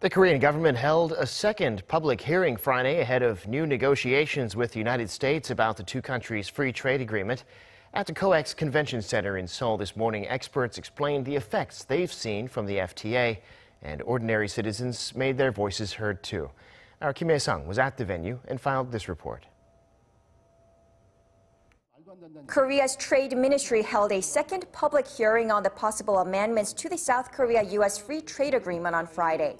The Korean government held a second public hearing Friday ahead of new negotiations with the United States about the two countries' free trade agreement. At the Coex Convention Center in Seoul this morning, experts explained the effects they've seen from the FTA, and ordinary citizens made their voices heard too. Our Kim Hyesung was at the venue and filed this report. Korea's Trade Ministry held a second public hearing on the possible amendments to the South Korea-U.S. Free Trade Agreement on Friday.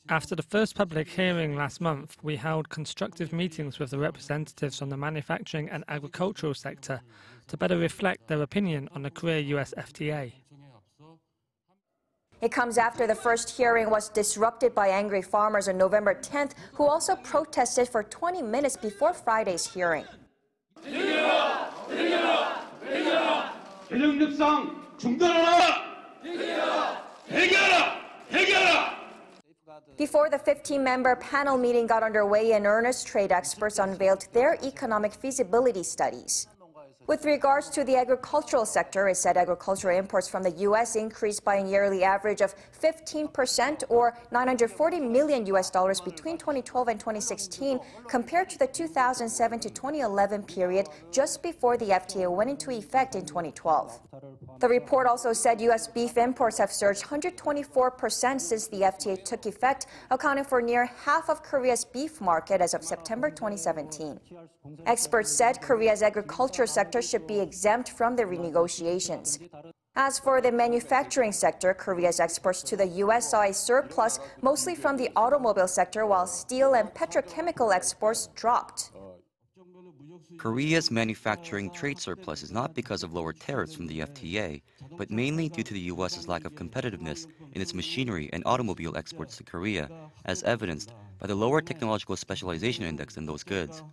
After the first public hearing last month, we held constructive meetings with the representatives from the manufacturing and agricultural sector to better reflect their opinion on the Korea-U.S. FTA. It comes after the first hearing was disrupted by angry farmers on November 10th, who also protested for 20 minutes before Friday's hearing. Before the 15-member panel meeting got underway in earnest, trade experts unveiled their economic feasibility studies. With regards to the agricultural sector, it said agricultural imports from the U.S. increased by a yearly average of 15% or $940 million between 2012 and 2016 compared to the 2007 to 2011 period just before the FTA went into effect in 2012. The report also said U.S. beef imports have surged 124% since the FTA took effect, accounting for near half of Korea's beef market as of September 2017. Experts said Korea's agriculture sector should be exempt from the renegotiations. As for the manufacturing sector, Korea's exports to the U.S. saw a surplus mostly from the automobile sector, while steel and petrochemical exports dropped. Korea's manufacturing trade surplus is not because of lower tariffs from the FTA, but mainly due to the U.S.'s lack of competitiveness in its machinery and automobile exports to Korea, as evidenced by the lower technological specialization index in those goods.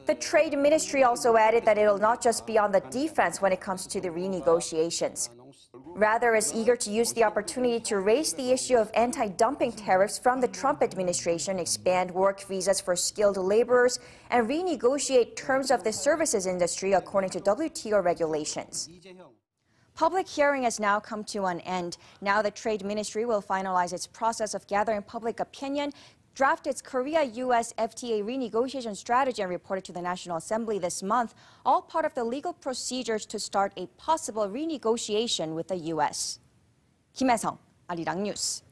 The Trade Ministry also added that it will not just be on the defense when it comes to the renegotiations. Rather, is eager to use the opportunity to raise the issue of anti-dumping tariffs from the Trump administration, expand work visas for skilled laborers, and renegotiate terms of the services industry according to WTO regulations. Public hearing has now come to an end. Now the Trade Ministry will finalize its process of gathering public opinion, draft its Korea-U.S. FTA renegotiation strategy, and report it to the National Assembly this month, all part of the legal procedures to start a possible renegotiation with the U.S. Kim Hyesung, Arirang News.